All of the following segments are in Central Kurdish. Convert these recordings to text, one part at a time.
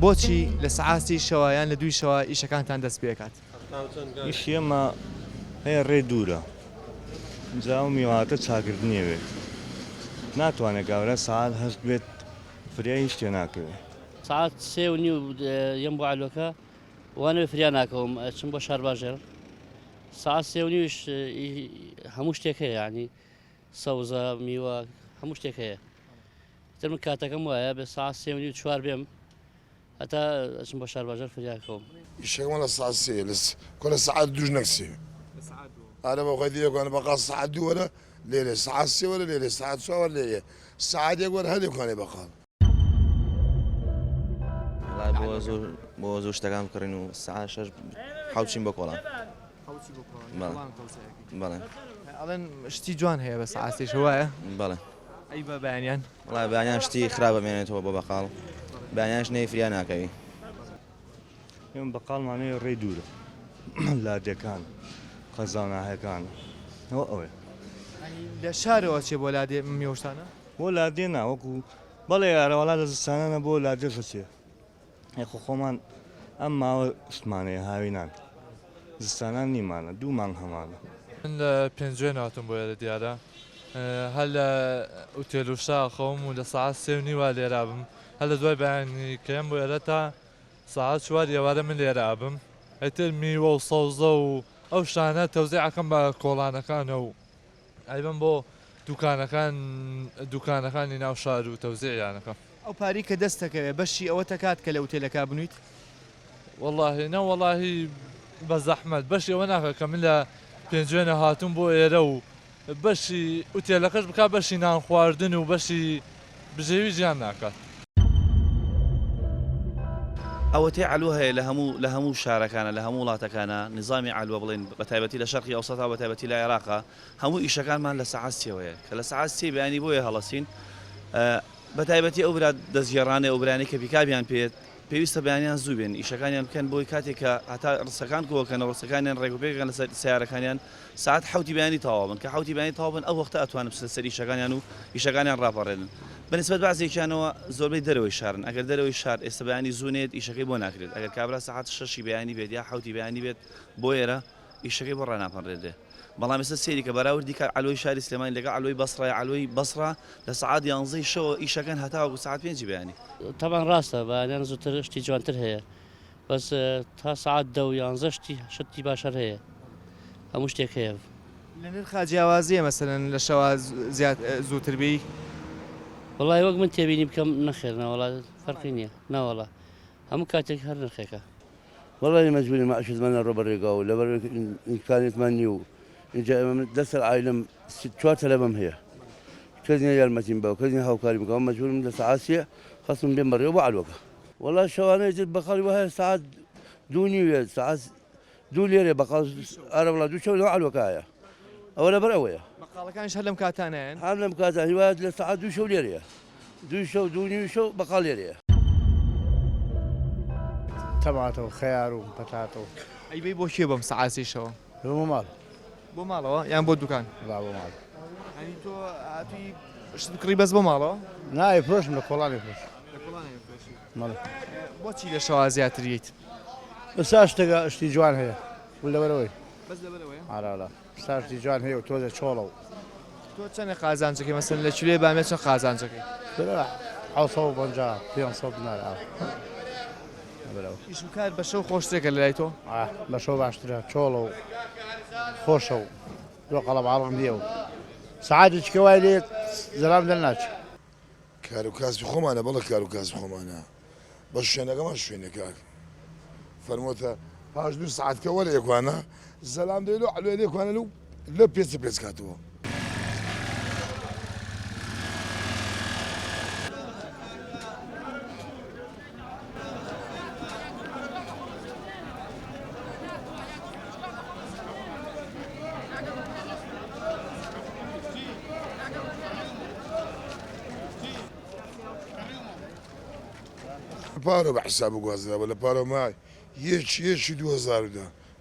بۆچی لە سەعاتی شەوایان لە دوی شەوە ئیشەکانتان دەست پێ دەکات؟ ئیشی ئێمە هەیە ڕێ دوورە جا و میواتە چاکردنیەوێ ناتوانێت گاورە سەعات هەشت بێت فریای هیچ شتێ ناکەوێت ساعت 3:30 یەم بۆ عەلوەکە وانەوێ فریا ناکەوم چم بۆ شار باژێر ساعت 3:30 هەموو شتێک هەیە یعنی سەوزە میوە هەموو شتێک هەیە تر من کاتەکەم وایە بە ساعت 3:30 4 بێم هەتا ئەچم بۆ شار باژێر فریاکەوم يشتغلون الساعة 3 كل ساعة دوج نكسي أنا بقول لك أنا بقى الساعة 2 ولا ليلة الساعة 6 ولا ليلة الساعة 9 ولا ليلة الساعة يقول هذه كان بقى والله بۆ زۆر شتەکان بکڕین و سەعات 6 حوچین بە کۆڵان بەڵێ ئەڵێن شتی جوان هەیە بە سەعاتیش وایە؟ بەڵێ ئەی بە بەیانیان؟ وڵای بەیانیان شتی خراپە بێنێتەوە بۆ بەقاڵ بەیانیانش نەی فریا ناکەوی ئێمە بەقاڵمانەیە ڕێ دوورە لادەکان قەزاناهەکان ئەوێ لە شارەوە چێ بۆ لادێ میێشتانە؟ بۆ لادێ ناوەکو بەڵێ یارەوەڵا لە زستانانە بۆ لادێ خچێ خۆ خۆمان ئەم ماوە شتمانەیە هاوینان زستانان نیمانە دوو مانگ هەمانە من لە پێنجێ ناتم بۆ لە دیارە هەر لە ئوتێل و شا خەوم و لە سەعات 3:30 وا لێرا بم هەر لە دوای بەیانی کەم بۆ ئێرە تا ساعت 4 ئێوارە من لێرە بم ئەتر میوە و سەوزە و ئەو شانە تەوزیعەکەم بە کۆڵانەکانە و ئەیبم بۆ دوکانەکانی ناو شار و تەوزیعیانەکە ئەو پاری کە دەستەکەوێ بەشی ئەوە تەکات کە لە ئوتێلەکە بنویت؟ والله نە وەڵاهی بە زەحمەت بەشی ئەوە ناکە کە من لە پێنجێنە هاتووم بۆ ئێرە و بەشی ئوتێلەکەش بک بەشی نان خواردن و بەشی بژێوی ژیان ناکات ئەوەتێ عەلوە هەیە لە هەموو شارەکانە لە هەموو وڵاتەکانە نظامی عەلوە بڵێن بە تایبەتی لە شەرقی ئەوسەتا بە تایبەتی لە عێراقا هەموو ئیشەکانمان لە سەعات 3ەوەیە کە لە سەعات 3 بەیانی بۆیە هەڵەسین بە تایبەتی ئەو برا دەستگێڕانێ ئەو برانی کە پیکابیان پێت پێویستە بەیانیان زوو بێن ئیشەکانیان بکەن بۆی کاتێک کە هەتا ڕستەکان کۆکەنە ڕستەکانیان ڕێگوپێکەکەن لە سیارەکانیان ساعت حوتی بەیانی تەواو بن کە حوتی بەیانی تەواو بن ئەو وەختە ئەتوانن بچنە سەر ئیشەکانیان و ئیشەکانیان ڕاپەڕێنن بەنسبەت بەعزێکیانەوە زۆربەی دەرەوەی شارن ئەگەر دەرەوەی شار ئێستا بەیانی زوونێت ئیشەکەی بۆ ناکرێت ئەگەر کابرا ساعت 6 بەیانی بێت یا حوتی بەیانی بێت بۆ ئێرە ئیشەکەی بۆ ڕێناپەڕێت بەڵام ئێستا سێری کە بەراوردی کار عەلوەی شاری سلێمانی لەگەڵ عەلوەی بەسڕای عەلوەی بەسڕا لە سەعات 11 شەوە ئیشەکان هەتاوەکو ساعت 5 بەیانی تەبان ڕاستە بەیان زووتر شتی جوانتر هەیە بەس تا ساعت 10 و 11 شتی باشەر هەیە هەموو شتێک هەیە لە نرخا جیاوازیە مەسەلەن لە شەوە زووتر بی؟ وڵای وەک من تێبینی بکەم نەخێر ناوەڵا فەرقی نییە ناوەڵا هەموو کاتێک هەر نرخێکە والله مجبورين مع شو زمان الربع الرقاو لبر إمكانية منيو إن جاء من دس العائلة 4000 هي كذا يا المتين باو كذا هاو كاري مقام مجبور من الساعات خاصم بين مريو وعلى الوقت والله شواني جد بقالي وهي ساعات دوني ساعات دولي بقال أنا والله دو شو على الوقاية أولا براوية بقال كانش هلم كاتانين هلم كاتان هو لساعات دو شو ليريا دو شو دوني شو بقال ليريا تەماتۆ خەیار و پەتاتۆ ئەیبەی بۆ کێ بەم سەعاتی شەوە؟ بۆ ماڵ بۆ ماڵەوە یان بۆ دوکان؟ با بۆ ماڵ ئەنی تۆ ئاتوی شت بکڕی بەس بۆ ماڵەوە؟ نایە فرۆشم لە کۆڵانی فرۆش بۆچی لە شەوا زیاتریت؟ بەسا شتێکە شتی جوان هەیە لەبەرەوەی بەس لەبەرەوەیە؟ ئارالا ستا شتی جوان هەیە و تۆزە چۆڵە و تۆ چەندە قازانجەکەی مەسەلەن لە کیلۆی بامێ چەند قازانجەکەی؟ برا 750 500 دینار ئیش و کار بە شەو خۆشتێکە لە لای تۆ؟ بە شەو باشترە چۆڵە و خۆشە و دۆ قەڵەب عاڵم دیە و سەعاتێککە وای لێت زەرام دەرناچێت کار و کاسبی خۆمانە بەڵێ کار و کاسبی خۆمانە بە شوێنەکەمان شوێنێکاک فەرمۆتە پاش 2 ساعت کە وەرە یەکوانە زەلام دەیت و عەلوێ لێکوانە لە پێچ کاتەوە پارۆ بە حساب گوازرا بە لە پارۆ مای یەکی 2000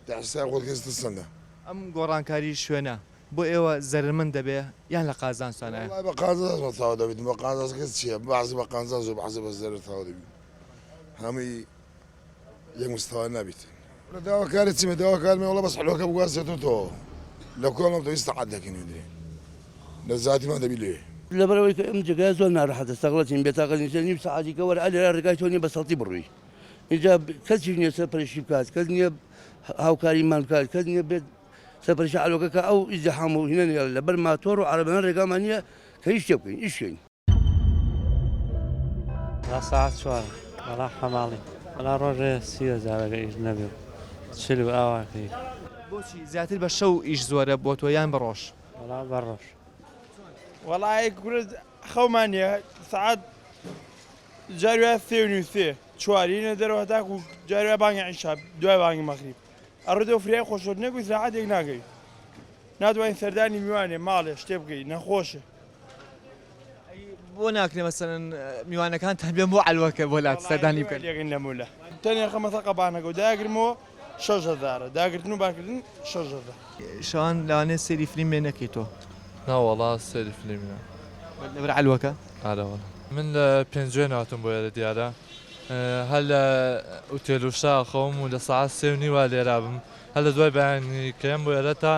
دا حساب خۆت کەستە سنە ئەم گۆڕانکاری شوێنە بۆ ئێوە زەرمەند دەبێ یان لە قازان سانایە؟ بە قازانەوە تاوا دەبێت بە قازانەکە چییە؟ بەعزی بە قازان زۆر بەعزی بە زەرر تاوا دەبێت هەمووی یەک مستەوا نابێت لە داواکاری چیمە داواکارمە وڵە بەس حلۆکە بگوازێتەوە تۆ لە کۆڵم تۆ ئیستا دەکەین درێ لە زیاتیمان دەبی لێ لەبەرەوەی کە ئەم جگای زۆر ناڕەحەتە سەغڵەتین بێتاقەت نیە نیم سەعاتی کە وەرە ئەلێرا ڕێگای تۆ نیە بە سەڵتی بڕووی اینجا کەسی نییە سەرپەرشی بکات کەس نییە هاوکاریمان بکات کەس نییە بێت سەرپەرشی عەلوەکە ئەو ئیزدیحام و هینە لەبەر ماتۆر و عەرەبەکان ڕێگامان نییە کە هیچ شتێ بکەین ئیشکەین ساعت چوار وەڵا حەماڵی وەڵا ڕۆژێ 30,000 ئیش نەبێ چل و ئاواکەی بۆچی زیاتر بە شەو ئیش زۆرە بۆ تۆ یان بەڕۆژ وەڵا بەڕۆژ وەڵای گورز خەومانە سعات جاروای سێ چوارینە دەرەوە تاکو جاروای بانگی عیشا دوای بانگی مەغریب ئەڕۆدە فریای خۆشۆ نەگوی ساعاتێک ناگەی ناتوانین سەردانی میوانێ ماڵێ شتێ بکەی نەخۆشە بۆ ناکرێ مەسەرەن میوانەکانتان بێن بۆ عەلوەکە بۆ لات سەردانی بکەن لێگەن نەمولە تەنیا خەمەسە قەبانەکە و داگرمەوە 6,000 داگرتن و باکردن 6,000 شەوان لەوانێت سەیری فیلم بێ نەکەی تۆ ناوەڵا سەری فیلمە لەبەر عەلوەکە ئارەوە من لە پێنجێ ناتم بۆ ئێرە دیارە هەر لە ئوتێل و شا خەوم و لە ساعات 3:30 لێرا بم هەر لە دوای بەیانی کەم بۆ ئێرە تا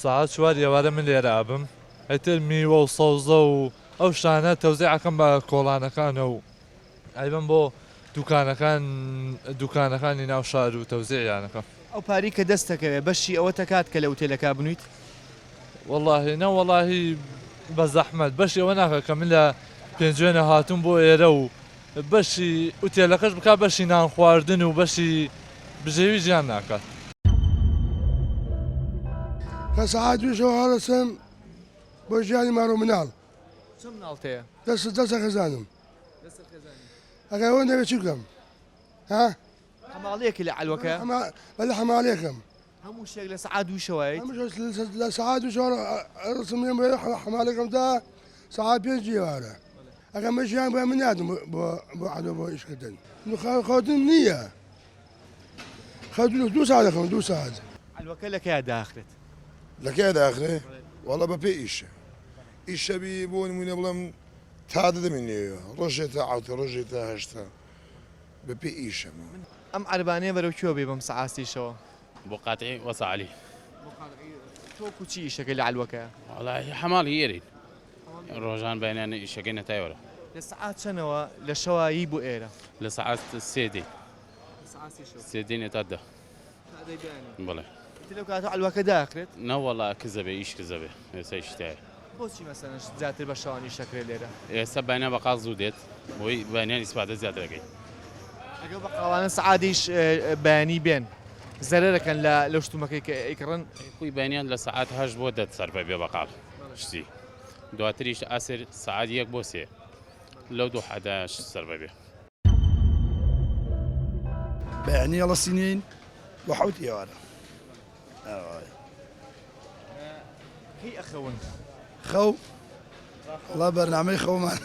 ساعات 4 ئێوارە من لێرا بم ئەتر میوە و سەوزە و ئەو شانە تەوزیعەکەم بە کۆڵانەکانە و ئەیبم بۆ دوکانەکانی ناو شار و تەوزیعیانەکە ئەو پاری کە دەستەکەوێ بەشی ئەوە تەکات کە لە ئوتێلەکە بنویت واللهی نە وەڵاهی بە زەحمەت بەشی ئەوە ناکە کە من لە پێنجێنە هاتووم بۆ ئێرە و بەشی ئوتێلەکەش بک بەشی نان خواردن و بەشی بژێوی ژیان ناکات کە سەعات دوێژەوە هەڵەسم بۆ ژیانی ماڕۆ مناڵ چەند مناڵتەیە دەستە خەزانم ئەگەر ئەوە نەوێت چی بکەم ها حەماڵەیەکی لە عەلوەکە بەلە حەماڵەیەکەم هەموو شتێک لە سەعات دووشەوەیت لە سەعات دووشەوە ڕسم حەماڵەکەم تا سەعات 5 ئێوارە ئەگەر مەژیان بۆ من نادم بۆ عەلوە بۆ ئیشکردن خەوتن نییە خەوتن 2 ساعت دەخەم 2 ساعت عەلوەکە لەکەیە داخرێت لەکەی داخرێ وەڵە بە پێ ئیشە ئیشەبی بۆ نمونە بڵم تا دەمێنێەوە ڕۆژێت تا ئاوتە ڕۆژێت تا هەشتا بە پێ ئیشە ئەم عەربانەیە بەرەو کێوە بێ بەم سەعاتیشەوە بۆ قاتعی وەساعلی تۆ چی ئیشەکە لە عەلوەکەیە وەڵاهی حەماڵی ئێرین ڕۆژان بەیانانە ئیشەکەی نەتایوەرە لە سەعات چەندەوە لە شەوایی بۆ ئێرە لە سەعات سێدەی تا دە بڵێ لەو کاتە عەلوەکە داخرێت نەوەڵا کزەبێ ئیش کزەبێ ئێستا ئیشتایە بۆچی مەسەرەن زیاتر بە شەوانی شەکرێت لێرە ئێستا بەیانە بەقاڵ زوو دێت بۆی بەیانیان ئیسپاتە زیاترەکەی ئەگەر بە قاوانە سەعاتیش بەیانی بێن زەرەرەکەن لە شتومەکەی کە ئەیکڕن خۆی بەیانیان لە سەعات 8 بۆ 10 سەر بێ بەقاڵ شتی دواتریش ئاسر سەعات 1 بۆ 3 لەو دوو حەداش سەر بەبێ بەیانی هەڵە سینین بۆ 7 ئێوارە کەی ئەخەون خەو وڵا بەرنامەی خەومان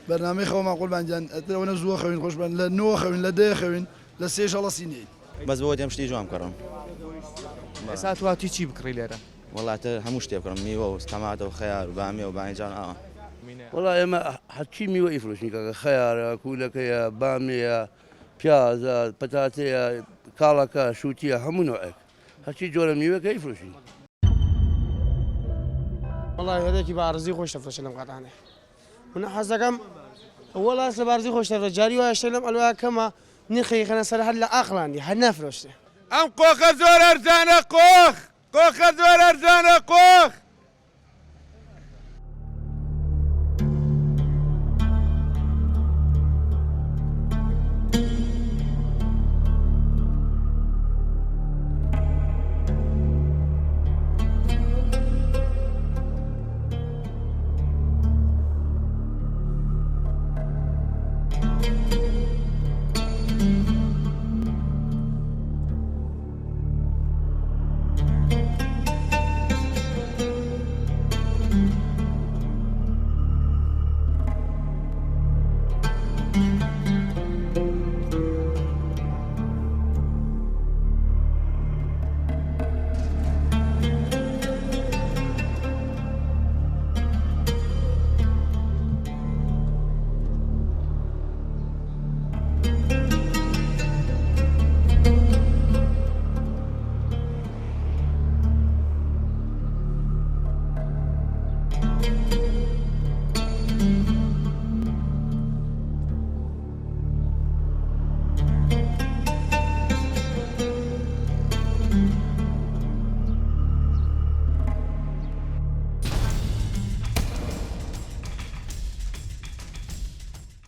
بەرنامەی خەومان قوربانجان ئەترەوەنە زووە خەوین خۆشبان لە 9 خەوین لە 10 خەوین لە 3 هەڵە سینین بەس بۆ دێم شتی جوان بکڕم ئێستا تواتی چی بکڕی لێرە وڵاتە هەموو شتێ بکڕم میوە و تەماتە و خەیار و بامیە و بانجان ئاوە وڵای ئێمە هەرچی میوە ئیفرۆشنی کاکە خەیارە کوولەکەیە بامەیە پیازە پەتاتەیە کاڵەکە شووتیە هەموو نوعێک هەرچی جۆرە میوەکە ئیفرۆشین وڵای هەرێکی بارزی خۆش دەفرۆشە لەم قاتانێ من حەزەکەم وەڵاس لە بارزی خۆش دەفرۆشە جاری وایە شتێک لەم ئەلوایە کەمە نرخی خەنە سەر هەر لە ئاقڵاندی هەر نافرۆشتێ ئەم قۆخە زۆر ئەرزانە قۆخە زۆر ئەرزانە قۆخ